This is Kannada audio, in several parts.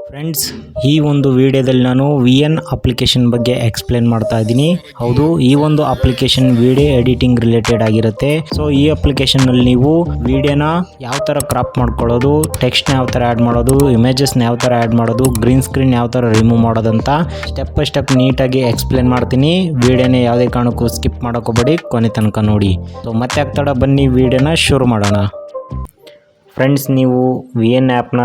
ಫ್ರೆಂಡ್ಸ್, ಈ ಒಂದು ವಿಡಿಯೋದಲ್ಲಿ ನಾನು VN ಅಪ್ಲಿಕೇಶನ್ ಬಗ್ಗೆ ಎಕ್ಸ್ಪ್ಲೇನ್ ಮಾಡ್ತಾ ಇದ್ದೀನಿ. ಹೌದು, ಈ ಒಂದು ಅಪ್ಲಿಕೇಶನ್ ವಿಡಿಯೋ ಎಡಿಟಿಂಗ್ ರಿಲೇಟೆಡ್ ಆಗಿರುತ್ತೆ. ಸೊ ಈ ಅಪ್ಲಿಕೇಶನ್ ನಲ್ಲಿ ನೀವು ವಿಡಿಯೋನ ಯಾವ ತರ ಕ್ರಾಪ್ ಮಾಡ್ಕೊಳ್ಳೋದು, ಟೆಕ್ಸ್ಟ್ ನ ಯಾವ ತರ ಆಡ್ ಮಾಡೋದು, ಇಮೇಜಸ್ ನ ಯಾವ ತರ ಆಡ್ ಮಾಡೋದು, ಗ್ರೀನ್ ಸ್ಕ್ರೀನ್ ಯಾವ ತರ ರಿಮೂವ್ ಮಾಡೋದಂತ ಸ್ಟೆಪ್ ಬೈ ಸ್ಟೆಪ್ ನೀಟಾಗಿ ಎಕ್ಸ್ಪ್ಲೇನ್ ಮಾಡ್ತೀನಿ. ವಿಡಿಯೋನ ಯಾವುದೇ ಕಾರಣಕ್ಕೂ ಸ್ಕಿಪ್ ಮಾಡೋಕೋಬೇಡಿ, ಕೊನೆ ತನಕ ನೋಡಿ. ಸೊ ಮತ್ತೆ ಆಗ್ತಾಡ ಬನ್ನಿ ವಿಡಿಯೋನ ಶುರು ಮಾಡೋಣ. ಫ್ರೆಂಡ್ಸ್, ನೀವು VN ಆ್ಯಪ್ನ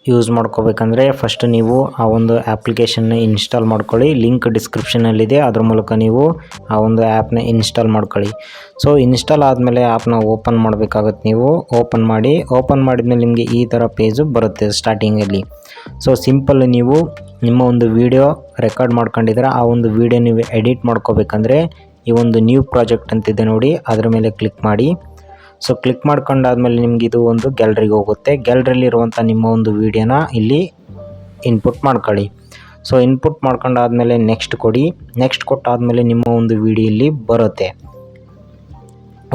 ಯೂಸ್ ಮಾಡ್ಕೋಬೇಕಂದ್ರೆ ಫಸ್ಟ್ ನೀವು ಆ ಒಂದು ಅಪ್ಲಿಕೇಶನ್ನ ಇನ್ಸ್ಟಾಲ್ ಮಾಡ್ಕೊಳ್ಳಿ. ಲಿಂಕ್ ಡಿಸ್ಕ್ರಿಪ್ಷನಲ್ಲಿದೆ, ಅದ್ರ ಮೂಲಕ ನೀವು ಆ ಒಂದು ಆ್ಯಪ್ನ ಇನ್ಸ್ಟಾಲ್ ಮಾಡ್ಕೊಳ್ಳಿ. ಸೊ ಇನ್ಸ್ಟಾಲ್ ಆದಮೇಲೆ ಆ್ಯಪ್ನ ಓಪನ್ ಮಾಡಬೇಕಾಗತ್ತೆ. ನೀವು ಓಪನ್ ಮಾಡಿದ್ಮೇಲೆ ನಿಮಗೆ ಈ ಥರ ಪೇಜು ಬರುತ್ತೆ ಸ್ಟಾರ್ಟಿಂಗಲ್ಲಿ. ಸೊ ಸಿಂಪಲ್, ನೀವು ನಿಮ್ಮ ಒಂದು ವಿಡಿಯೋ ರೆಕಾರ್ಡ್ ಮಾಡ್ಕೊಂಡಿದ್ರೆ ಆ ಒಂದು ವಿಡಿಯೋ ನೀವು ಎಡಿಟ್ ಮಾಡ್ಕೋಬೇಕಂದ್ರೆ ಈ ಒಂದು ನ್ಯೂ ಪ್ರಾಜೆಕ್ಟ್ ಅಂತಿದೆ ನೋಡಿ, ಅದ್ರ ಮೇಲೆ ಕ್ಲಿಕ್ ಮಾಡಿ. ಸೊ ಕ್ಲಿಕ್ ಮಾಡ್ಕೊಂಡಾದ್ಮೇಲೆ ನಿಮ್ಗೆ ಇದು ಒಂದು ಗ್ಯಾಲರಿಗೆ ಹೋಗುತ್ತೆ. ಗ್ಯಾಲರಿಯಲ್ಲಿ ಇರುವಂಥ ನಿಮ್ಮ ಒಂದು ವಿಡಿಯೋನ ಇಲ್ಲಿ ಇನ್ಪುಟ್ ಮಾಡ್ಕೊಳ್ಳಿ. ಸೊ ಇನ್ಪುಟ್ ಮಾಡ್ಕೊಂಡಾದ್ಮೇಲೆ ನೆಕ್ಸ್ಟ್ ಕೊಡಿ. ನೆಕ್ಸ್ಟ್ ಕೊಟ್ಟಾದಮೇಲೆ ನಿಮ್ಮ ಒಂದು ವಿಡಿಯೋ ಇಲ್ಲಿ ಬರುತ್ತೆ.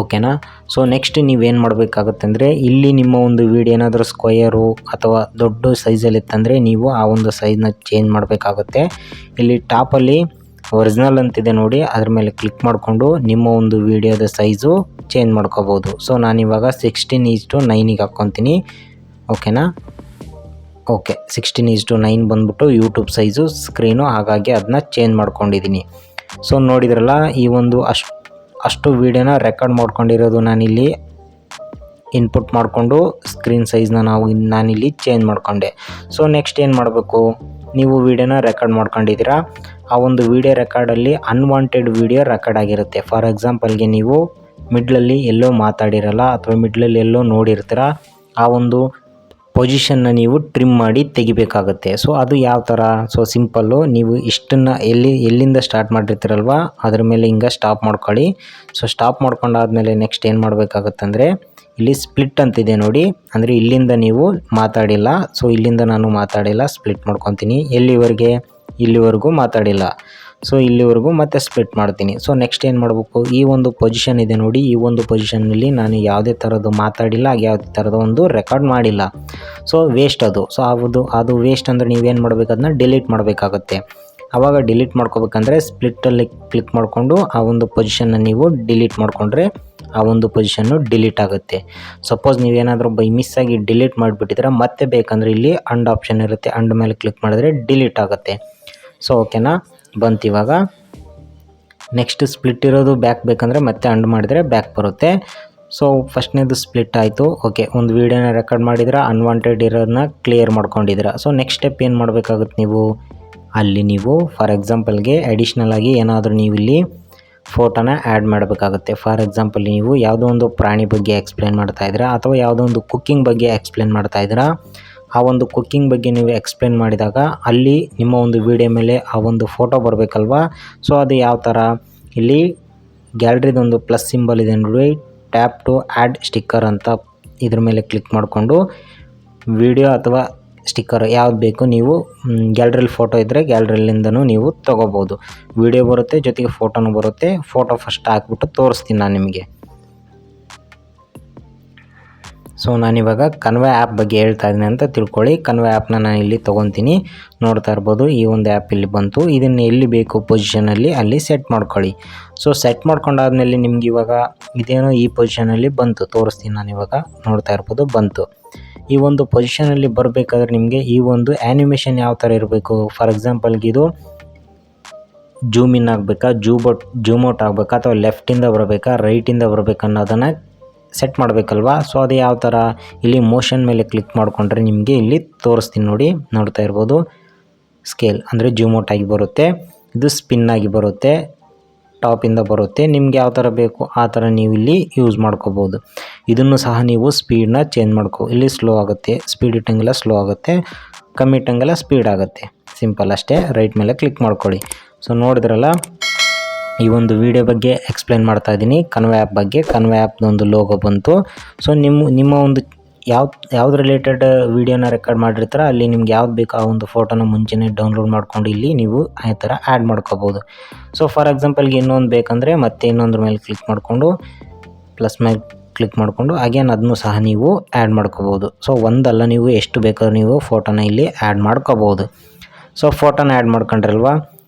ಓಕೆನಾ? ಸೊ ನೆಕ್ಸ್ಟ್ ನೀವೇನು ಮಾಡಬೇಕಾಗುತ್ತೆ ಅಂದರೆ, ಇಲ್ಲಿ ನಿಮ್ಮ ಒಂದು ವಿಡಿಯೋ ಏನಾದರೂ ಸ್ಕ್ವಯರು ಅಥವಾ ದೊಡ್ಡ ಸೈಜಲ್ಲಿ ಇತ್ತಂದರೆ ನೀವು ಆ ಒಂದು ಸೈಜ್ನ ಚೇಂಜ್ ಮಾಡಬೇಕಾಗುತ್ತೆ. ಇಲ್ಲಿ ಟಾಪಲ್ಲಿ ಒರಿಜಿನಲ್ ಅಂತಿದೆ ನೋಡಿ, ಅದ್ರ ಮೇಲೆ ಕ್ಲಿಕ್ ಮಾಡಿಕೊಂಡು ನಿಮ್ಮ ಒಂದು ವಿಡಿಯೋದ ಸೈಜು ಚೇಂಜ್ ಮಾಡ್ಕೋಬೋದು. ಸೊ ನಾನಿವಾಗ 16:9 ಹಾಕ್ಕೊತೀನಿ. ಓಕೆನಾ? ಓಕೆ, 16:9 ಬಂದ್ಬಿಟ್ಟು ಯೂಟ್ಯೂಬ್ ಸೈಜು ಸ್ಕ್ರೀನು, ಹಾಗಾಗಿ ಅದನ್ನ ಚೇಂಜ್ ಮಾಡ್ಕೊಂಡಿದ್ದೀನಿ. ಸೊ ನೋಡಿದ್ರಲ್ಲ, ಈ ಒಂದು ಅಷ್ಟು ವಿಡಿಯೋನ ರೆಕಾರ್ಡ್ ಮಾಡ್ಕೊಂಡಿರೋದು ನಾನಿಲ್ಲಿ ಇನ್ಪುಟ್ ಮಾಡಿಕೊಂಡು ಸ್ಕ್ರೀನ್ ಸೈಜ್ನ ನಾನಿಲ್ಲಿ ಚೇಂಜ್ ಮಾಡಿಕೊಂಡೆ. ಸೊ ನೆಕ್ಸ್ಟ್ ಏನು ಮಾಡಬೇಕು, ನೀವು ವಿಡಿಯೋನ ರೆಕಾರ್ಡ್ ಮಾಡ್ಕೊಂಡಿದ್ದೀರಾ, ಆ ಒಂದು ವಿಡಿಯೋ ರೆಕಾರ್ಡಲ್ಲಿ ಅನ್ವಾಂಟೆಡ್ ವಿಡಿಯೋ ರೆಕಾರ್ಡ್ ಆಗಿರುತ್ತೆ. ಫಾರ್ ಎಕ್ಸಾಂಪಲ್ಗೆ ನೀವು ಮಿಡ್ಲಲ್ಲಿ ಎಲ್ಲೋ ಮಾತಾಡಿರಲ್ಲ ಅಥವಾ ಮಿಡ್ಲಲ್ಲಿ ಎಲ್ಲೋ ನೋಡಿರ್ತೀರ, ಆ ಒಂದು ಪೊಸಿಷನ್ನ ನೀವು ಟ್ರಿಮ್ ಮಾಡಿ ತೆಗಿಬೇಕಾಗುತ್ತೆ. ಸೊ ಅದು ಯಾವ ಥರ? ಸೊ ಸಿಂಪಲ್ಲು, ನೀವು ಇಷ್ಟನ್ನು ಎಲ್ಲಿಂದ ಸ್ಟಾರ್ಟ್ ಮಾಡಿರ್ತೀರಲ್ವ ಅದ್ರ ಮೇಲೆ ಹಿಂಗೆ ಸ್ಟಾಪ್ ಮಾಡ್ಕೊಳ್ಳಿ. ಸೊ ಸ್ಟಾಪ್ ಮಾಡ್ಕೊಂಡಾದ್ಮೇಲೆ ನೆಕ್ಸ್ಟ್ ಏನು ಮಾಡಬೇಕಾಗತ್ತಂದರೆ, ಇಲ್ಲಿ ಸ್ಪ್ಲಿಟ್ ಅಂತಿದೆ ನೋಡಿ, ಅಂದರೆ ಇಲ್ಲಿಂದ ನೀವು ಮಾತಾಡಿಲ್ಲ. ಸೊ ಇಲ್ಲಿಂದ ನಾನು ಮಾತಾಡಿಲ್ಲ, ಸ್ಪ್ಲಿಟ್ ಮಾಡ್ಕೊತೀನಿ. ಇಲ್ಲಿವರೆಗೂ ಮಾತಾಡಿಲ್ಲ. ಸೊ ಇಲ್ಲಿವರೆಗೂ ಮತ್ತೆ ಸ್ಪ್ಲಿಟ್ ಮಾಡ್ತೀನಿ. ಸೊ ನೆಕ್ಸ್ಟ್ ಏನು ಮಾಡಬೇಕು, ಈ ಒಂದು ಪೊಸಿಷನ್ ಇದೆ ನೋಡಿ, ಈ ಒಂದು ಪೊಸಿಷನ್ನಲ್ಲಿ ನಾನು ಯಾವುದೇ ಥರದ್ದು ಮಾತಾಡಿಲ್ಲ, ಯಾವುದೇ ಥರದ ಒಂದು ರೆಕಾರ್ಡ್ ಮಾಡಿಲ್ಲ. ಸೊ ವೇಸ್ಟ್ ಅದು. ಸೊ ಅದು ವೇಸ್ಟ್ ಅಂದರೆ ನೀವೇನು ಮಾಡಬೇಕು, ಅದನ್ನ ಡಿಲೀಟ್ ಮಾಡಬೇಕಾಗತ್ತೆ. ಆವಾಗ ಡಿಲೀಟ್ ಮಾಡ್ಕೋಬೇಕಂದ್ರೆ ಸ್ಪ್ಲಿಟ್ಟಲ್ಲಿ ಕ್ಲಿಕ್ ಮಾಡಿಕೊಂಡು ಆ ಒಂದು ಪೊಸಿಷನ್ನ ನೀವು ಡಿಲೀಟ್ ಮಾಡಿಕೊಂಡ್ರೆ ಆ ಒಂದು ಪೊಸಿಷನ್ನು ಡಿಲೀಟ್ ಆಗುತ್ತೆ. ಸಪೋಸ್ ನೀವೇನಾದರೂ ಬೈ ಮಿಸ್ಸಾಗಿ ಡಿಲೀಟ್ ಮಾಡಿಬಿಟ್ಟಿದ್ರೆ ಮತ್ತೆ ಬೇಕಂದರೆ ಇಲ್ಲಿ ಅಂಡ್ ಆಪ್ಷನ್ ಇರುತ್ತೆ, ಅಂಡ್ ಮೇಲೆ ಕ್ಲಿಕ್ ಮಾಡಿದ್ರೆ ಡಿಲೀಟ್ ಆಗುತ್ತೆ. ಸೊ ಓಕೆನಾ, ಬಂತು ಇವಾಗ. ನೆಕ್ಸ್ಟ್ ಸ್ಪ್ಲಿಟ್ ಇರೋದು ಬ್ಯಾಕ್ ಬೇಕಂದರೆ ಮತ್ತೆ ಅಂಡ್ ಮಾಡಿದರೆ ಬ್ಯಾಕ್ ಬರುತ್ತೆ. ಸೊ ಫಸ್ಟ್ನೇದು ಸ್ಪ್ಲಿಟ್ ಆಯಿತು. ಓಕೆ, ಒಂದು ವೀಡಿಯೋನ ರೆಕಾರ್ಡ್ ಮಾಡಿದ್ರೆ ಅನ್ವಾಂಟೆಡ್ ಇರೋದನ್ನ ಕ್ಲಿಯರ್ ಮಾಡ್ಕೊಂಡಿದ್ದೀರ. ಸೊ ನೆಕ್ಸ್ಟ್ ಸ್ಟೆಪ್ ಏನು ಮಾಡಬೇಕಾಗುತ್ತೆ, ನೀವು ಫಾರ್ ಎಕ್ಸಾಂಪಲ್ಗೆ ಅಡಿಷ್ನಲ್ ಆಗಿ ಏನಾದರೂ ನೀವು ಇಲ್ಲಿ ಫೋಟೋನ ಆ್ಯಡ್ ಮಾಡಬೇಕಾಗುತ್ತೆ. ಫಾರ್ ಎಕ್ಸಾಂಪಲ್, ನೀವು ಯಾವುದೋ ಒಂದು ಪ್ರಾಣಿ ಬಗ್ಗೆ ಎಕ್ಸ್ಪ್ಲೇನ್ ಮಾಡ್ತಾಯಿದ್ದೀರಾ ಅಥವಾ ಯಾವುದೋ ಒಂದು ಕುಕ್ಕಿಂಗ್ ಬಗ್ಗೆ ಎಕ್ಸ್ಪ್ಲೇನ್ ಮಾಡ್ತಾಯಿದ್ದೀರಾ. ಆ ಒಂದು ಕುಕ್ಕಿಂಗ್ ಬಗ್ಗೆ ನೀವು ಎಕ್ಸ್ಪ್ಲೇನ್ ಮಾಡಿದಾಗ ಅಲ್ಲಿ ನಿಮ್ಮ ಒಂದು ವಿಡಿಯೋ ಮೇಲೆ ಆ ಒಂದು ಫೋಟೋ ಬರಬೇಕಲ್ವಾ. ಸೊ ಅದು ಯಾವ ಥರ, ಇಲ್ಲಿ ಗ್ಯಾಲರಿದೊಂದು ಪ್ಲಸ್ ಸಿಂಬಲ್ ಇದೆ ನೋಡಿ, ಟ್ಯಾಪ್ ಟು ಆ್ಯಡ್ ಸ್ಟಿಕ್ಕರ್ ಅಂತ, ಇದ್ರ ಮೇಲೆ ಕ್ಲಿಕ್ ಮಾಡಿಕೊಂಡು ವಿಡಿಯೋ ಅಥವಾ ಸ್ಟಿಕ್ಕರ್ ಯಾವ್ದು ಬೇಕು ನೀವು ಗ್ಯಾಲರಿಯಲ್ಲಿ ಫೋಟೋ ಇದ್ದರೆ ಗ್ಯಾಲರಿಲಿಂದನೂ ನೀವು ತೊಗೋಬೋದು. ವಿಡಿಯೋ ಬರುತ್ತೆ, ಜೊತೆಗೆ ಫೋಟೋನೂ ಬರುತ್ತೆ. ಫೋಟೋ ಫಸ್ಟ್ ಹಾಕ್ಬಿಟ್ಟು ತೋರಿಸ್ತೀನಿ ನಾನು ನಿಮಗೆ. ಸೊ ನಾನಿವಾಗ ಕನ್ವೆ ಆ್ಯಪ್ ಬಗ್ಗೆ ಹೇಳ್ತಾ ಇದ್ದೀನಿ ಅಂತ ತಿಳ್ಕೊಳ್ಳಿ. ಕನ್ವೆ ಆ್ಯಪ್ನ ನಾನು ಇಲ್ಲಿ ತೊಗೊತೀನಿ. ನೋಡ್ತಾ ಇರ್ಬೋದು, ಈ ಒಂದು ಆ್ಯಪ್ ಇಲ್ಲಿ ಬಂತು. ಇದನ್ನು ಎಲ್ಲಿ ಬೇಕು ಪೊಸಿಷನಲ್ಲಿ ಅಲ್ಲಿ ಸೆಟ್ ಮಾಡ್ಕೊಳ್ಳಿ. ಸೊ ಸೆಟ್ ಮಾಡ್ಕೊಂಡಾದ್ಮೇಲೆ ನಿಮ್ಗೆ ಇವಾಗ ಇದೇನೋ ಈ ಪೊಸಿಷನಲ್ಲಿ ಬಂತು, ತೋರಿಸ್ತೀನಿ ನಾನು ಇವಾಗ. ನೋಡ್ತಾ ಇರ್ಬೋದು, ಬಂತು. ಈ ಒಂದು ಪೊಸಿಷನಲ್ಲಿ ಬರಬೇಕಾದ್ರೆ ನಿಮಗೆ ಈ ಒಂದು ಆ್ಯನಿಮೇಷನ್ ಯಾವ ಥರ ಇರಬೇಕು. ಫಾರ್ ಎಕ್ಸಾಂಪಲ್ಗೆ ಇದು ಜೂಮ್ ಇನ್ ಆಗಬೇಕಾ, ಜೂಮ್ ಔಟ್ ಆಗಬೇಕಾ, ಅಥವಾ ಲೆಫ್ಟಿಂದ ಬರಬೇಕಾ, ರೈಟಿಂದ ಬರಬೇಕಾ ಅನ್ನೋದನ್ನು ಸೆಟ್ ಮಾಡಬೇಕಲ್ವಾ. ಸೊ ಅದು ಯಾವ ಥರ, ಇಲ್ಲಿ ಮೋಷನ್ ಮೇಲೆ ಕ್ಲಿಕ್ ಮಾಡಿಕೊಂಡ್ರೆ ನಿಮಗೆ ಇಲ್ಲಿ ತೋರಿಸ್ತೀನಿ ನೋಡಿ. ನೋಡ್ತಾ ಇರ್ಬೋದು, ಸ್ಕೇಲ್ ಅಂದರೆ ಜೂಮ್ ಔಟ್ ಆಗಿ ಬರುತ್ತೆ, ಇದು ಸ್ಪಿನ್ ಆಗಿ ಬರುತ್ತೆ, ಟಾಪಿಂದ ಬರುತ್ತೆ. ನಿಮ್ಗೆ ಯಾವ ಥರ ಬೇಕು ಆ ಥರ ನೀವು ಇಲ್ಲಿ ಯೂಸ್ ಮಾಡ್ಕೋಬೋದು. ಇದನ್ನು ಸಹ ನೀವು ಸ್ಪೀಡನ್ನ ಚೇಂಜ್ ಇಲ್ಲಿ ಸ್ಲೋ ಆಗುತ್ತೆ, ಸ್ಪೀಡ್ ಇಟ್ಟಂಗೆಲ್ಲ ಸ್ಲೋ ಆಗುತ್ತೆ, ಕಮ್ಮಿ ಇಟ್ಟಂಗೆಲ್ಲ ಸ್ಪೀಡ್ ಆಗುತ್ತೆ. ಸಿಂಪಲ್ ಅಷ್ಟೇ. ರೈಟ್ ಮೇಲೆ ಕ್ಲಿಕ್ ಮಾಡ್ಕೊಳ್ಳಿ. ಸೊ ನೋಡಿದ್ರಲ್ಲ, ಈ ಒಂದು ವಿಡಿಯೋ ಬಗ್ಗೆ ಎಕ್ಸ್ಪ್ಲೇನ್ ಮಾಡ್ತಾ ಇದ್ದೀನಿ, ಕನ್ವೆ ಆ್ಯಪ್ ಬಗ್ಗೆ. ಕನ್ವೆ ಆ್ಯಪ್ದೊಂದು ಲೋಗೋ ಬಂತು. ಸೊ ನಿಮ್ಮ ಒಂದು ಯಾವ್ದು ರಿಲೇಟೆಡ್ ವಿಡಿಯೋನ ರೆಕಾರ್ಡ್ ಮಾಡಿರ್ತಾರೆ ಅಲ್ಲಿ ನಿಮ್ಗೆ ಯಾವ್ದು ಬೇಕು ಆ ಒಂದು ಫೋಟೋನ ಮುಂಚೆನೇ ಡೌನ್ಲೋಡ್ ಮಾಡ್ಕೊಂಡು ಇಲ್ಲಿ ನೀವು ಆ ಥರ ಆ್ಯಡ್ ಮಾಡ್ಕೋಬೋದು. ಸೊ ಫಾರ್ ಎಕ್ಸಾಂಪಲ್ಗೆ ಇನ್ನೊಂದು ಬೇಕಂದರೆ ಮತ್ತೆ ಇನ್ನೊಂದ್ರ ಮೇಲೆ ಕ್ಲಿಕ್ ಮಾಡಿಕೊಂಡು ಪ್ಲಸ್ ಮೇಲೆ ಕ್ಲಿಕ್ ಮಾಡಿಕೊಂಡು ಅಗೇನ್ ಅದನ್ನು ಸಹ ನೀವು ಆ್ಯಡ್ ಮಾಡ್ಕೋಬೋದು. ಸೊ ಒಂದಲ್ಲ, ನೀವು ಎಷ್ಟು ಬೇಕಾದ್ರೂ ನೀವು ಫೋಟೋನ ಇಲ್ಲಿ ಆ್ಯಡ್ ಮಾಡ್ಕೋಬೋದು. ಸೊ ಫೋಟೋನ ಆ್ಯಡ್ ಮಾಡ್ಕೊಂಡ್ರಲ್ವಾ,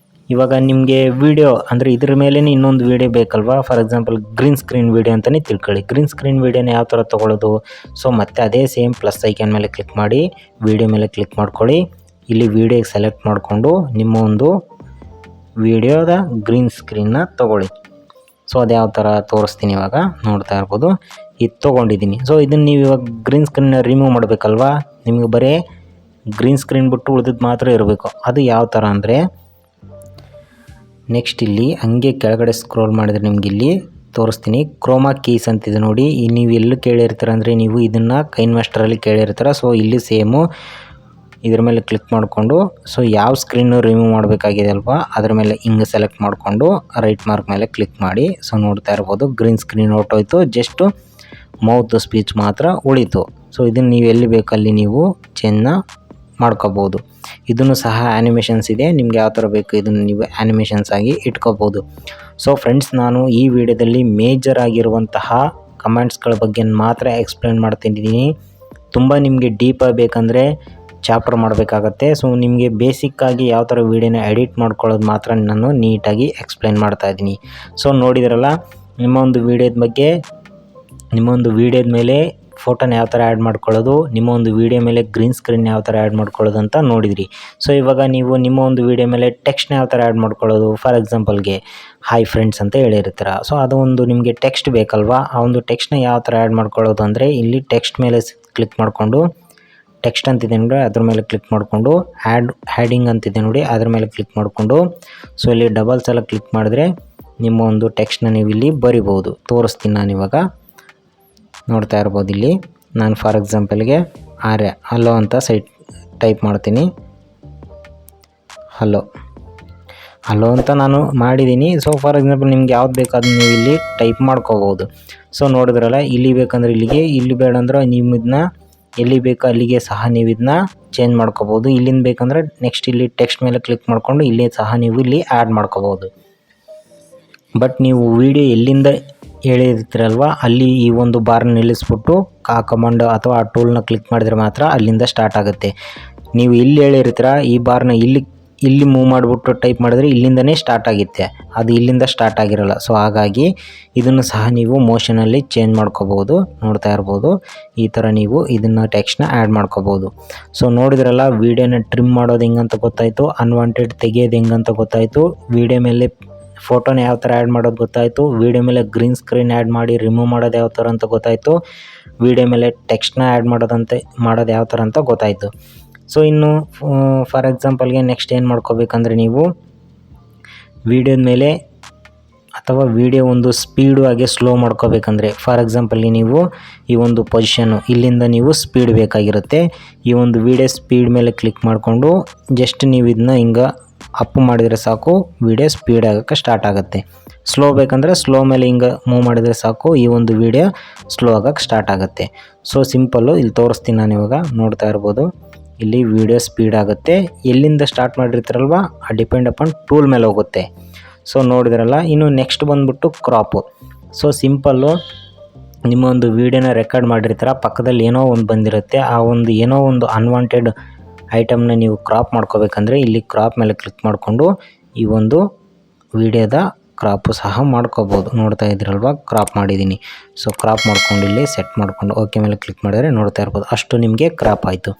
ಇವಾಗ ನಿಮಗೆ ವೀಡಿಯೋ ಅಂದರೆ ಇದ್ರ ಮೇಲೇ ಇನ್ನೊಂದು ವೀಡಿಯೋ ಬೇಕಲ್ವಾ. For example green screen video ಅಂತಲೇ ತಿಳ್ಕೊಳ್ಳಿ. ಗ್ರೀನ್ ಸ್ಕ್ರೀನ್ ವೀಡಿಯೋನ ಯಾವ ಥರ ತೊಗೊಳ್ಳೋದು? ಸೊ ಮತ್ತೆ ಅದೇ ಸೇಮ್ ಪ್ಲಸ್ ಐಕಾನ್ ಮೇಲೆ ಕ್ಲಿಕ್ ಮಾಡಿ ವೀಡಿಯೋ ಮೇಲೆ ಕ್ಲಿಕ್ ಮಾಡ್ಕೊಳ್ಳಿ. ಇಲ್ಲಿ ವೀಡಿಯೋಗೆ ಸೆಲೆಕ್ಟ್ ಮಾಡಿಕೊಂಡು ನಿಮ್ಮ ಒಂದು ವೀಡಿಯೋದ ಗ್ರೀನ್ ಸ್ಕ್ರೀನ್ನ ತೊಗೊಳ್ಳಿ. ಸೊ ಅದು ಯಾವ ಥರ ತೋರಿಸ್ತೀನಿ ಇವಾಗ ನೋಡ್ತಾ ಇರ್ಬೋದು. ಇದು ತೊಗೊಂಡಿದ್ದೀನಿ. ಸೊ ಇದನ್ನು ನೀವು ಇವಾಗ ಗ್ರೀನ್ ಸ್ಕ್ರೀನ್ನ ರಿಮೂವ್ ಮಾಡಬೇಕಲ್ವಾ, ನಿಮಗೆ ಬರೀ ಗ್ರೀನ್ ಸ್ಕ್ರೀನ್ ಬಿಟ್ಟು ಉಳಿದಿದ್ದು ಮಾತ್ರ ಇರಬೇಕು. ಅದು ಯಾವ ಥರ ಅಂದರೆ, ನೆಕ್ಸ್ಟ್ ಇಲ್ಲಿ ಹಂಗೆ ಕೆಳಗಡೆ ಸ್ಕ್ರೋಲ್ ಮಾಡಿದರೆ ನಿಮ್ಗೆ ಇಲ್ಲಿ ತೋರಿಸ್ತೀನಿ. ಕ್ರೋಮಾ ಕೀಸ್ ಅಂತಿದೆ ನೋಡಿ. ನೀವು ಎಲ್ಲೂ ಕೇಳಿರ್ತೀರ ಅಂದರೆ ನೀವು ಇದನ್ನು ಕೈನ್ ಮಾಸ್ಟರಲ್ಲಿ ಕೇಳಿರ್ತೀರ. ಸೊ ಇಲ್ಲಿ ಸೇಮು ಇದ್ರ ಮೇಲೆ ಕ್ಲಿಕ್ ಮಾಡಿಕೊಂಡು, ಸೊ ಯಾವ ಸ್ಕ್ರೀನು ರಿಮೂವ್ ಮಾಡಬೇಕಾಗಿದೆ ಅಲ್ವಾ ಅದ್ರ ಮೇಲೆ ಹಿಂಗೆ ಸೆಲೆಕ್ಟ್ ಮಾಡಿಕೊಂಡು ರೈಟ್ ಮಾರ್ಕ್ ಮೇಲೆ ಕ್ಲಿಕ್ ಮಾಡಿ. ಸೊ ನೋಡ್ತಾ ಇರ್ಬೋದು ಗ್ರೀನ್ ಸ್ಕ್ರೀನ್ ಹೊರಟೋಯ್ತು, ಜಸ್ಟು ಮೌತ್ ಸ್ಪೀಚ್ ಮಾತ್ರ ಉಳಿತು. ಸೊ ಇದನ್ನು ನೀವು ಎಲ್ಲಿ ಬೇಕಲ್ಲಿ ನೀವು ಚೇಂಜ್ನ ಮಾಡ್ಕೋಬೋದು. ಇದನ್ನು ಸಹ ಆ್ಯನಿಮೇಷನ್ಸ್ ಇದೆ, ನಿಮ್ಗೆ ಯಾವ ಥರ ಬೇಕು ಇದನ್ನು ನೀವು ಆ್ಯನಿಮೇಷನ್ಸ್ ಆಗಿ ಇಟ್ಕೋಬೋದು. ಸೊ ಫ್ರೆಂಡ್ಸ್, ನಾನು ಈ ವಿಡಿಯೋದಲ್ಲಿ ಮೇಜರ್ ಆಗಿರುವಂತಹ ಕಮೆಂಟ್ಸ್ಗಳ ಬಗ್ಗೆ ಮಾತ್ರ ಎಕ್ಸ್ಪ್ಲೇನ್ ಮಾಡ್ತಿದ್ದೀನಿ. ತುಂಬ ನಿಮಗೆ ಡೀಪಾಗಿ ಬೇಕಂದರೆ ಚಾಪ್ಟರ್ ಮಾಡಬೇಕಾಗತ್ತೆ. ಸೊ ನಿಮಗೆ ಬೇಸಿಕ್ಕಾಗಿ ಯಾವ ಥರ ವೀಡಿಯೋನ ಎಡಿಟ್ ಮಾಡ್ಕೊಳ್ಳೋದು ಮಾತ್ರ ನಾನು ನೀಟಾಗಿ ಎಕ್ಸ್ಪ್ಲೇನ್ ಮಾಡ್ತಾಯಿದ್ದೀನಿ. ಸೊ ನೋಡಿದ್ರಲ್ಲ, ನಿಮ್ಮ ಒಂದು ವೀಡಿಯೋದ ಮೇಲೆ ಫೋಟೋನ ಯಾವ ಥರ ಆ್ಯಡ್ ಮಾಡ್ಕೊಳ್ಳೋದು, ನಿಮ್ಮ ಒಂದು ವೀಡಿಯೋ ಮೇಲೆ ಗ್ರೀನ್ ಸ್ಕ್ರೀನ್ ಯಾವ ಥರ ಆ್ಯಡ್ ಮಾಡ್ಕೊಳ್ಳೋದು ಅಂತ ನೋಡಿದ್ರಿ. ಸೊ ಇವಾಗ ನೀವು ನಿಮ್ಮ ಒಂದು ವೀಡಿಯೋ ಮೇಲೆ ಟೆಕ್ಸ್ಟ್ನ ಯಾವ ಥರ ಆ್ಯಡ್ ಮಾಡ್ಕೊಳ್ಳೋದು, ಫಾರ್ ಎಕ್ಸಾಂಪಲ್ಗೆ ಹಾಯ್ ಫ್ರೆಂಡ್ಸ್ ಅಂತ ಹೇಳಿರ್ತೀರ. ಸೊ ಅದು ಒಂದು ನಿಮಗೆ ಟೆಕ್ಸ್ಟ್ ಬೇಕಲ್ವಾ, ಆ ಒಂದು ಟೆಕ್ಸ್ಟ್ನ ಯಾವ ಥರ ಆ್ಯಡ್ ಮಾಡ್ಕೊಳ್ಳೋದು ಅಂದರೆ, ಇಲ್ಲಿ ಟೆಕ್ಸ್ಟ್ ಮೇಲೆ ಕ್ಲಿಕ್ ಮಾಡಿಕೊಂಡು ಟೆಕ್ಸ್ಟ್ ಅಂತಿದೆ ನೋಡಿ ಅದ್ರ ಮೇಲೆ ಕ್ಲಿಕ್ ಮಾಡಿಕೊಂಡು ಹ್ಯಾಡಿಂಗ್ ಅಂತಿದೆ ನೋಡಿ ಅದ್ರ ಮೇಲೆ ಕ್ಲಿಕ್ ಮಾಡಿಕೊಂಡು, ಸೊ ಇಲ್ಲಿ ಡಬಲ್ ಸಲ ಕ್ಲಿಕ್ ಮಾಡಿದ್ರೆ ನಿಮ್ಮ ಒಂದು ಟೆಕ್ಸ್ಟ್ನ ನೀವು ಇಲ್ಲಿ ಬರಿಬೋದು. ತೋರಿಸ್ತೀನಿ ನಾನು ಇವಾಗ ನೋಡ್ತಾ ಇರ್ಬೋದು. ಇಲ್ಲಿ ನಾನು ಫಾರ್ ಎಕ್ಸಾಂಪಲ್ಗೆ ಹಲೋ ಅಂತ ಟೈಪ್ ಮಾಡ್ತೀನಿ. ಹಲೋ ಅಂತ ನಾನು ಮಾಡಿದ್ದೀನಿ. ಸೊ ಫಾರ್ ಎಕ್ಸಾಂಪಲ್ ನಿಮ್ಗೆ ಯಾವ್ದು ಬೇಕು ಅದನ್ನ ನೀವು ಇಲ್ಲಿ ಟೈಪ್ ಮಾಡ್ಕೋಬೋದು. ಸೊ ನೋಡಿದ್ರಲ್ಲ, ಇಲ್ಲಿ ಬೇಕಂದ್ರೆ ಇಲ್ಲಿಗೆ, ಇಲ್ಲಿ ಬೇಡ ಅಂದ್ರೆ ನೀವು ಇದನ್ನ ಎಲ್ಲಿ ಬೇಕೋ ಅಲ್ಲಿಗೆ ಸಹ ನೀವು ಇದನ್ನ ಚೇಂಜ್ ಮಾಡ್ಕೋಬೋದು. ಇಲ್ಲಿಂದ ಬೇಕಂದ್ರೆ ನೆಕ್ಸ್ಟ್ ಇಲ್ಲಿ ಟೆಕ್ಸ್ಟ್ ಮೇಲೆ ಕ್ಲಿಕ್ ಮಾಡಿಕೊಂಡು ಇಲ್ಲಿ ಸಹ ನೀವು ಇಲ್ಲಿ ಆ್ಯಡ್ ಮಾಡ್ಕೋಬೋದು. ಬಟ್ ನೀವು ವಿಡಿಯೋ ಎಲ್ಲಿಂದ ಹೇಳಿರ್ತೀರಲ್ವ ಅಲ್ಲಿ ಈ ಒಂದು ಬಾರ್ನ ನಿಲ್ಲಿಸ್ಬಿಟ್ಟು ಆ ಕಮಾಂಡ್ ಅಥವಾ ಆ ಟೂಲ್ನ ಕ್ಲಿಕ್ ಮಾಡಿದರೆ ಮಾತ್ರ ಅಲ್ಲಿಂದ ಸ್ಟಾರ್ಟ್ ಆಗುತ್ತೆ. ನೀವು ಇಲ್ಲಿ ಹೇಳಿರ್ತೀರ ಈ ಬಾರ್ನ ಇಲ್ಲಿ ಮೂವ್ ಮಾಡಿಬಿಟ್ಟು ಟೈಪ್ ಮಾಡಿದ್ರೆ ಇಲ್ಲಿಂದನೇ ಸ್ಟಾರ್ಟ್ ಆಗುತ್ತೆ, ಅದು ಇಲ್ಲಿಂದ ಸ್ಟಾರ್ಟ್ ಆಗಿರಲ್ಲ. ಸೊ ಹಾಗಾಗಿ ಇದನ್ನು ಸಹ ನೀವು ಮೋಷನಲ್ಲಿ ಚೇಂಜ್ ಮಾಡ್ಕೋಬೋದು. ನೋಡ್ತಾ ಇರ್ಬೋದು, ಈ ಥರ ನೀವು ಇದನ್ನು ಟೆಕ್ಸ್ಟ್ನ ಆ್ಯಡ್ ಮಾಡ್ಕೋಬೋದು. ಸೊ ನೋಡಿದ್ರಲ್ಲ, ವೀಡಿಯೋನ ಟ್ರಿಮ್ ಮಾಡೋದು ಹೆಂಗಂತ ಗೊತ್ತಾಯಿತು, ಅನ್ವಾಂಟೆಡ್ ತೆಗೆಯೋದು ಹೆಂಗಂತ ಗೊತ್ತಾಯಿತು, ವೀಡಿಯೋ ಮೇಲೆ ಫೋಟೋನ ಯಾವ ಥರ ಆ್ಯಡ್ ಮಾಡೋದು ಗೊತ್ತಾಯಿತು, ವೀಡಿಯೋ ಮೇಲೆ ಗ್ರೀನ್ ಸ್ಕ್ರೀನ್ ಆ್ಯಡ್ ಮಾಡಿ ರಿಮೂವ್ ಮಾಡೋದು ಯಾವ ಥರ ಅಂತ ಗೊತ್ತಾಯಿತು, ವೀಡಿಯೋ ಮೇಲೆ ಟೆಕ್ಸ್ಟ್ನ ಆ್ಯಡ್ ಮಾಡೋದು ಯಾವ ಥರ ಅಂತ ಗೊತ್ತಾಯಿತು. ಸೊ ಇನ್ನು ಫಾರ್ ಎಕ್ಸಾಂಪಲ್ಗೆ ನೆಕ್ಸ್ಟ್ ಏನು ಮಾಡ್ಕೋಬೇಕಂದ್ರೆ, ನೀವು ವೀಡಿಯೋದ ಮೇಲೆ ಅಥವಾ ವೀಡಿಯೋ ಒಂದು ಸ್ಪೀಡು ಹಾಗೆ ಸ್ಲೋ ಮಾಡ್ಕೋಬೇಕಂದ್ರೆ, ಫಾರ್ ಎಕ್ಸಾಂಪಲ್ಗೆ ನೀವು ಈ ಒಂದು ಪೊಸಿಷನ್ನು ಇಲ್ಲಿಂದ ನೀವು ಸ್ಪೀಡ್ ಬೇಕಾಗಿರುತ್ತೆ. ಈ ಒಂದು ವೀಡಿಯೋ ಸ್ಪೀಡ್ ಮೇಲೆ ಕ್ಲಿಕ್ ಮಾಡಿಕೊಂಡು ಜಸ್ಟ್ ನೀವು ಇದನ್ನ ಹಿಂಗೆ ಅಪ್ ಮಾಡಿದರೆ ಸಾಕು, ವೀಡಿಯೋ ಸ್ಪೀಡ್ ಆಗೋಕ್ಕೆ ಸ್ಟಾರ್ಟ್ ಆಗುತ್ತೆ. ಸ್ಲೋ ಬೇಕಂದರೆ ಸ್ಲೋ ಮೇಲೆ ಹಿಂಗೆ ಮೂವ್ ಮಾಡಿದರೆ ಸಾಕು, ಈ ಒಂದು ವೀಡಿಯೋ ಸ್ಲೋ ಆಗೋಕ್ಕೆ ಸ್ಟಾರ್ಟ್ ಆಗುತ್ತೆ. ಸೊ ಸಿಂಪಲ್ಲು ಇಲ್ಲಿ ತೋರಿಸ್ತೀನಿ ನಾನು ಇವಾಗ ನೋಡ್ತಾ ಇರ್ಬೋದು. ಇಲ್ಲಿ ವೀಡಿಯೋ ಸ್ಪೀಡ್ ಆಗುತ್ತೆ, ಎಲ್ಲಿಂದ ಸ್ಟಾರ್ಟ್ ಮಾಡಿರ್ತೀರಲ್ವ ಡಿಪೆಂಡ್ ಅಪಾನ್ ಟೂಲ್ ಮೇಲೆ ಹೋಗುತ್ತೆ. ಸೊ ನೋಡಿದ್ರಲ್ಲ, ಇನ್ನು ನೆಕ್ಸ್ಟ್ ಬಂದುಬಿಟ್ಟು ಕ್ರಾಪು. ಸೊ ಸಿಂಪಲ್ಲು, ನಿಮ್ಮ ಒಂದು ವೀಡಿಯೋನ ರೆಕಾರ್ಡ್ ಮಾಡಿರ್ತೀರ, ಪಕ್ಕದಲ್ಲಿ ಏನೋ ಒಂದು ಬಂದಿರುತ್ತೆ, ಆ ಒಂದು ಏನೋ ಒಂದು ಅನ್ವಾಂಟೆಡ್ ಐಟಮ್ನ ನೀವು ಕ್ರಾಪ್ ಮಾಡ್ಕೋಬೇಕಂದ್ರೆ ಇಲ್ಲಿ ಕ್ರಾಪ್ ಮೇಲೆ ಕ್ಲಿಕ್ ಮಾಡಿಕೊಂಡು ಈ ಒಂದು ವೀಡಿಯೋದ ಕ್ರಾಪು ಸಹ ಮಾಡ್ಕೋಬೋದು. ನೋಡ್ತಾ ಇದ್ದೀರಲ್ವ, ಕ್ರಾಪ್ ಮಾಡಿದ್ದೀನಿ. ಸೊ ಕ್ರಾಪ್ ಮಾಡ್ಕೊಂಡು ಇಲ್ಲಿ ಸೆಟ್ ಮಾಡಿಕೊಂಡು ಓಕೆ ಮೇಲೆ ಕ್ಲಿಕ್ ಮಾಡಿದರೆ ನೋಡ್ತಾ ಇರ್ಬೋದು, ಅಷ್ಟು ನಿಮಗೆ ಕ್ರಾಪ್ ಆಯಿತು.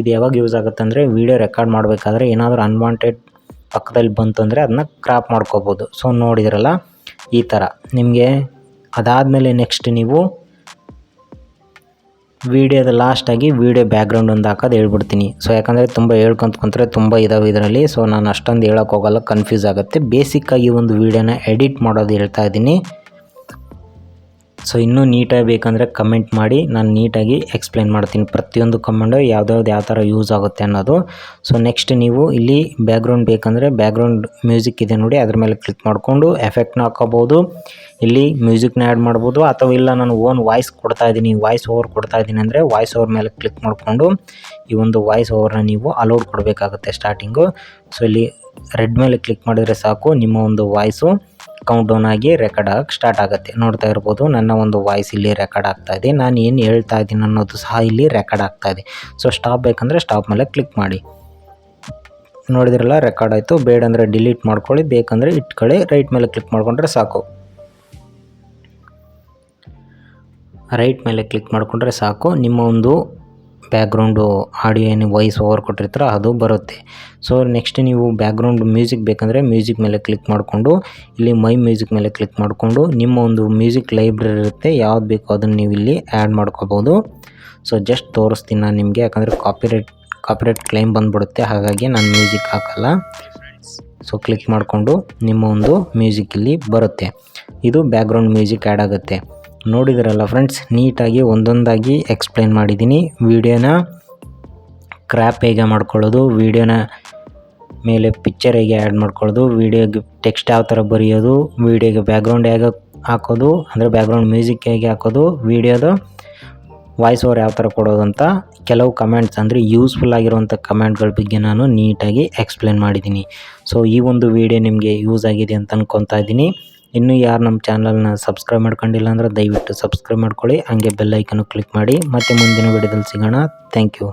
ಇದು ಯಾವಾಗ ಯೂಸ್ ಆಗುತ್ತೆ ಅಂದರೆ, ವೀಡಿಯೋ ರೆಕಾರ್ಡ್ ಮಾಡಬೇಕಾದ್ರೆ ಏನಾದರೂ ಅನ್ವಾಂಟೆಡ್ ಪಕ್ಕದಲ್ಲಿ ಬಂತು ಅಂದರೆ ಅದನ್ನ ಕ್ರಾಪ್ ಮಾಡ್ಕೋಬೋದು. ಸೊ ನೋಡಿದ್ರಲ್ಲ, ಈ ಥರ ನಿಮಗೆ ಅದಾದಮೇಲೆ ನೆಕ್ಸ್ಟ್ ನೀವು ವೀಡಿಯೋದ ಲಾಸ್ಟಾಗಿ ವೀಡಿಯೋ ಬ್ಯಾಕ್ಗ್ರೌಂಡ್ ಒಂದು ಹಾಕೋದು ಹೇಳ್ಬಿಡ್ತೀನಿ. ಸೊ ಯಾಕಂದರೆ ತುಂಬ ಹೇಳ್ಕೊಂತ್ಕೊಂತಾರೆ, ತುಂಬ ಇದಾವೆ ಇದರಲ್ಲಿ. ಸೊ ನಾನು ಅಷ್ಟೊಂದು ಹೇಳೋಕ್ಕೆ ಹೋಗಲ್ಲ, ಕನ್ಫ್ಯೂಸ್ ಆಗುತ್ತೆ. ಬೇಸಿಕ್ಕಾಗಿ ಒಂದು ವೀಡಿಯೋನ ಎಡಿಟ್ ಮಾಡೋದು ಹೇಳ್ತಾ ಇದ್ದೀನಿ. ಸೊ ಇನ್ನೂ ನೀಟಾಗಿ ಬೇಕಂದರೆ ಕಮೆಂಟ್ ಮಾಡಿ, ನಾನು ನೀಟಾಗಿ ಎಕ್ಸ್ಪ್ಲೇನ್ ಮಾಡ್ತೀನಿ ಪ್ರತಿಯೊಂದು ಕಮೆಂಟು ಯಾವ ಥರ ಯೂಸ್ ಆಗುತ್ತೆ ಅನ್ನೋದು. ಸೊ ನೆಕ್ಸ್ಟ್ ನೀವು ಇಲ್ಲಿ ಬ್ಯಾಕ್ಗ್ರೌಂಡ್ ಬೇಕಂದರೆ ಬ್ಯಾಕ್ಗ್ರೌಂಡ್ ಮ್ಯೂಸಿಕ್ ಇದೆ ನೋಡಿ, ಅದ್ರ ಮೇಲೆ ಕ್ಲಿಕ್ ಮಾಡಿಕೊಂಡು ಎಫೆಕ್ಟ್ನ ಹಾಕೋಬೋದು. ಇಲ್ಲಿ ಮ್ಯೂಸಿಕ್ನ ಆ್ಯಡ್ ಮಾಡ್ಬೋದು, ಅಥವಾ ಇಲ್ಲ ನಾನು ಓನ್ ವಾಯ್ಸ್ ವಾಯ್ಸ್ ಓವರ್ ಕೊಡ್ತಾ ಇದ್ದೀನಿ ಅಂದರೆ ವಾಯ್ಸ್ ಓವರ್ ಮೇಲೆ ಕ್ಲಿಕ್ ಮಾಡಿಕೊಂಡು ಈ ಒಂದು ವಾಯ್ಸ್ ಓವರ್ನ ನೀವು ಅಲೋಡ್ ಕೊಡಬೇಕಾಗುತ್ತೆ ಸ್ಟಾರ್ಟಿಂಗು. ಸೊ ಇಲ್ಲಿ ರೆಡ್ ಮೇಲೆ ಕ್ಲಿಕ್ ಮಾಡಿದರೆ ಸಾಕು, ನಿಮ್ಮ ಒಂದು ವಾಯ್ಸು ಕೌಂಟ್ ಡೌನ್ ಆಗಿ ರೆಕಾರ್ಡ್ ಆಗಕ್ಕೆ ಸ್ಟಾರ್ಟ್ ಆಗುತ್ತೆ. ನೋಡ್ತಾ ಇರ್ಬೋದು ನನ್ನ ಒಂದು ವಾಯ್ಸ್ ಇಲ್ಲಿ ರೆಕಾರ್ಡ್ ಆಗ್ತಾ ಇದೆ. ನಾನು ಏನು ಹೇಳ್ತಾ ಇದ್ದೀನಿ ಅನ್ನೋದು ಸಹ ಇಲ್ಲಿ ರೆಕಾರ್ಡ್ ಆಗ್ತಾ ಇದೆ. ಸೊ ಸ್ಟಾಪ್ ಬೇಕಂದರೆ ಸ್ಟಾಪ್ ಮೇಲೆ ಕ್ಲಿಕ್ ಮಾಡಿ. ನೋಡಿದ್ರಲ್ಲ ರೆಕಾರ್ಡ್ ಆಯಿತು. ಬೇಡ ಅಂದರೆ ಡಿಲೀಟ್ ಮಾಡ್ಕೊಳ್ಳಿ, ಬೇಕಂದರೆ ಇಟ್ಕೊಳ್ಳಿ. ರೈಟ್ ಮೇಲೆ ಕ್ಲಿಕ್ ಮಾಡಿಕೊಂಡ್ರೆ ಸಾಕು. ರೈಟ್ ಮೇಲೆ ಕ್ಲಿಕ್ ಮಾಡಿಕೊಂಡ್ರೆ ಸಾಕು, ನಿಮ್ಮ ಒಂದು ಬ್ಯಾಕ್ಗ್ರೌಂಡು ಆಡಿಯೋ ಏನು ವಾಯ್ಸ್ ಓವರ್ ಕೊಟ್ಟಿರ್ತೀರ ಅದು ಬರುತ್ತೆ. ಸೊ ನೆಕ್ಸ್ಟ್ ನೀವು ಬ್ಯಾಕ್ಗ್ರೌಂಡ್ ಮ್ಯೂಸಿಕ್ ಬೇಕಂದರೆ ಮ್ಯೂಸಿಕ್ ಮೇಲೆ ಕ್ಲಿಕ್ ಮಾಡಿಕೊಂಡು ಇಲ್ಲಿ ಮೈ ಮ್ಯೂಸಿಕ್ ಮೇಲೆ ಕ್ಲಿಕ್ ಮಾಡಿಕೊಂಡು ನಿಮ್ಮ ಒಂದು ಮ್ಯೂಸಿಕ್ ಲೈಬ್ರರಿ ಇರುತ್ತೆ, ಯಾವ್ದು ಬೇಕೋ ಅದನ್ನು ನೀವು ಇಲ್ಲಿ ಆ್ಯಡ್ ಮಾಡ್ಕೋಬೋದು. ಸೊ ಜಸ್ಟ್ ತೋರಿಸ್ತೀನಿ ನಾನು ನಿಮಗೆ, ಯಾಕಂದರೆ ಕಾಪಿರೈಟ್ ಕ್ಲೈಮ್ ಬಂದುಬಿಡುತ್ತೆ, ಹಾಗಾಗಿ ನಾನು ಮ್ಯೂಸಿಕ್ ಹಾಕಲ್ಲ. ಸೊ ಕ್ಲಿಕ್ ಮಾಡಿಕೊಂಡು ನಿಮ್ಮ ಒಂದು ಮ್ಯೂಸಿಕ್ ಇಲ್ಲಿ ಬರುತ್ತೆ. ಇದು ಬ್ಯಾಕ್ಗ್ರೌಂಡ್ ಮ್ಯೂಸಿಕ್ ಆ್ಯಡ್ ಆಗುತ್ತೆ. ನೋಡಿದ್ರಲ್ಲ ಫ್ರೆಂಡ್ಸ್, ನೀಟಾಗಿ ಒಂದೊಂದಾಗಿ ಎಕ್ಸ್ಪ್ಲೈನ್ ಮಾಡಿದ್ದೀನಿ. ವಿಡಿಯೋನ ಕ್ರ್ಯಾಪ್ ಹೇಗೆ ಮಾಡ್ಕೊಳ್ಳೋದು, ವಿಡಿಯೋನ ಮೇಲೆ ಪಿಕ್ಚರ್ ಹೇಗೆ ಆ್ಯಡ್ ಮಾಡ್ಕೊಳ್ಳೋದು, ವಿಡಿಯೋಗೆ ಟೆಕ್ಸ್ಟ್ ಯಾವ ಥರ ಬರೆಯೋದು, ವಿಡಿಯೋಗೆ ಬ್ಯಾಕ್ಗ್ರೌಂಡ್ ಹೇಗೆ ಹಾಕೋದು ಅಂದರೆ ಬ್ಯಾಕ್ಗ್ರೌಂಡ್ ಮ್ಯೂಸಿಕ್ ಹೇಗೆ ಹಾಕೋದು, ವಿಡಿಯೋದು ವಾಯ್ಸ್ ಓವರ್ ಯಾವ ಥರ ಕೊಡೋದು ಅಂತ ಕೆಲವು ಕಮೆಂಟ್ಸ್ ಅಂದರೆ ಯೂಸ್ಫುಲ್ ಆಗಿರುವಂಥ ಕಮೆಂಟ್ಗಳ ಬಗ್ಗೆ ನಾನು ನೀಟಾಗಿ ಎಕ್ಸ್ಪ್ಲೈನ್ ಮಾಡಿದ್ದೀನಿ. ಸೊ ಈ ಒಂದು ವಿಡಿಯೋ ನಿಮಗೆ ಯೂಸ್ ಆಗಿದೆ ಅಂತ ಅನ್ಕೊತಾ ಇದ್ದೀನಿ. ಇನ್ನೂ ಯಾರು ನಮ್ಮ ಚಾನಲ್ನ ಸಬ್ಸ್ಕ್ರೈಬ್ ಮಾಡ್ಕೊಂಡಿಲ್ಲ ಅಂದರೆ ದಯವಿಟ್ಟು ಸಬ್ಸ್ಕ್ರೈಬ್ ಮಾಡ್ಕೊಳ್ಳಿ, ಹಾಗೆ ಬೆಲ್ ಐಕನ್ನು ಕ್ಲಿಕ್ ಮಾಡಿ. ಮತ್ತೆ ಮುಂದಿನ ವಿಡಿಯೋದಲ್ಲಿ ಸಿಗೋಣ. Thank you.